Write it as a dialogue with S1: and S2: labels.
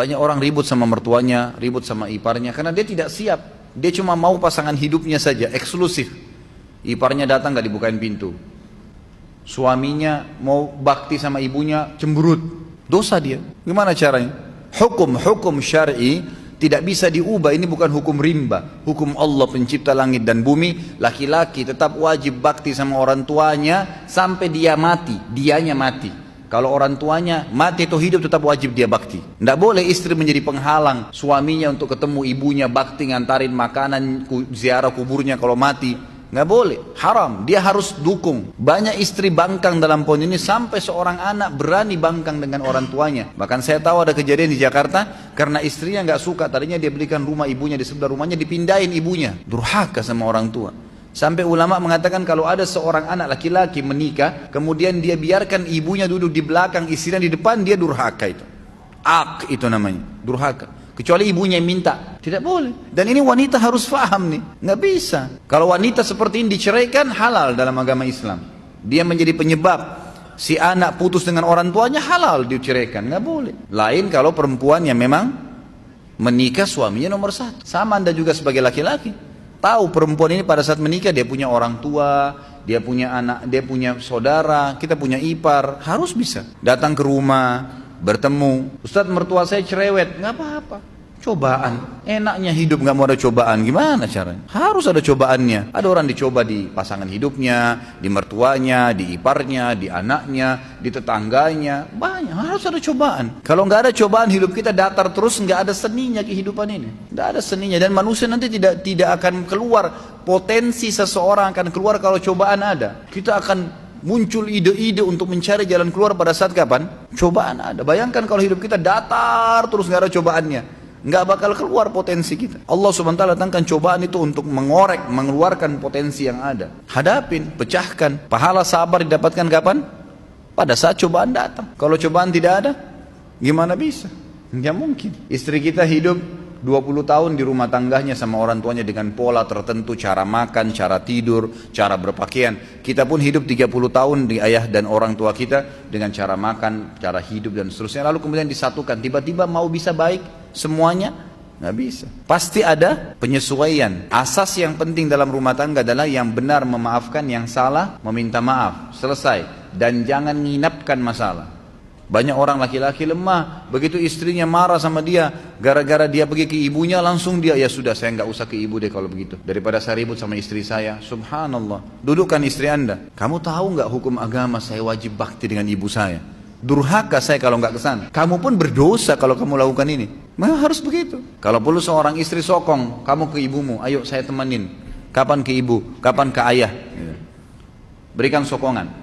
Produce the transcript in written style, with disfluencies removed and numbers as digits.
S1: Banyak orang ribut sama mertuanya, ribut sama iparnya, karena dia tidak siap. Dia cuma mau pasangan hidupnya saja, eksklusif. Iparnya datang gak dibukain pintu. Suaminya mau bakti sama ibunya, cemberut. Dosa dia. Gimana caranya? Hukum syar'i tidak bisa diubah. Ini bukan hukum rimba. Hukum Allah pencipta langit dan bumi. Laki-laki tetap wajib bakti sama orang tuanya sampai dia mati. Dianya mati. Kalau orang tuanya mati atau hidup tetap wajib dia bakti. Tidak boleh istri menjadi penghalang suaminya untuk ketemu ibunya, bakti, ngantarin makanan, ziarah kuburnya kalau mati. Nggak boleh, haram. Dia harus dukung. Banyak istri bangkang dalam poin ini sampai seorang anak berani bangkang dengan orang tuanya. Bahkan saya tahu ada kejadian di Jakarta karena istrinya nggak suka. Tadinya dia belikan rumah ibunya di sebelah rumahnya, dipindahin ibunya. Durhaka sama orang tua. Sampai ulama mengatakan kalau ada seorang anak laki-laki menikah, kemudian dia biarkan ibunya duduk di belakang, istrinya di depan, dia durhaka itu. Ak itu namanya, durhaka. Kecuali ibunya yang minta, tidak boleh. Dan ini wanita harus paham nih, nggak bisa. Kalau wanita seperti ini diceraikan, halal dalam agama Islam. Dia menjadi penyebab si anak putus dengan orang tuanya, halal diceraikan, nggak boleh. Lain kalau perempuan yang memang menikah suaminya nomor satu. Sama Anda juga sebagai laki-laki. Tahu perempuan ini pada saat menikah dia punya orang tua, dia punya anak, dia punya saudara, kita punya ipar, harus bisa datang ke rumah, bertemu. Ustadz, mertua saya cerewet, nggak apa-apa. Cobaan, enaknya hidup nggak mau ada cobaan, gimana caranya? Harus ada cobaannya. Ada orang dicoba di pasangan hidupnya, di mertuanya, di iparnya, di anaknya, di tetangganya, banyak. Harus ada cobaan. Kalau nggak ada cobaan, hidup kita datar terus, nggak ada seninya kehidupan ini. Nggak ada seninya, dan manusia nanti tidak akan keluar. Potensi seseorang akan keluar kalau cobaan ada. Kita akan muncul ide-ide untuk mencari jalan keluar pada saat kapan? Cobaan ada. Bayangkan kalau hidup kita datar terus nggak ada cobaannya. Nggak bakal keluar potensi kita. Allah SWT datangkan cobaan itu untuk mengorek, mengeluarkan potensi yang ada. Hadapin, pecahkan. Pahala sabar didapatkan kapan? Pada saat cobaan datang. Kalau cobaan tidak ada, gimana bisa? Nggak mungkin. Istri kita hidup 20 tahun di rumah tangganya sama orang tuanya dengan pola tertentu, cara makan, cara tidur, cara berpakaian. Kita pun hidup 30 tahun di ayah dan orang tua kita dengan cara makan, cara hidup dan seterusnya. Lalu kemudian disatukan, tiba-tiba mau bisa baik semuanya? Nggak bisa. Pasti ada penyesuaian. Asas yang penting dalam rumah tangga adalah yang benar memaafkan, yang salah meminta maaf. Selesai. Dan jangan nginapkan masalah. Banyak orang laki-laki lemah, begitu istrinya marah sama dia, gara-gara dia pergi ke ibunya, langsung dia, ya sudah saya nggak usah ke ibu deh kalau begitu. Daripada saya ribut sama istri saya, subhanallah. Dudukkan istri Anda. Kamu tahu nggak hukum agama saya wajib bakti dengan ibu saya? Durhaka saya kalau nggak kesana. Kamu pun berdosa kalau kamu lakukan ini. Memang harus begitu. Kalau perlu seorang istri sokong, kamu ke ibumu, ayo saya temenin. Kapan ke ibu, kapan ke ayah. Berikan sokongan.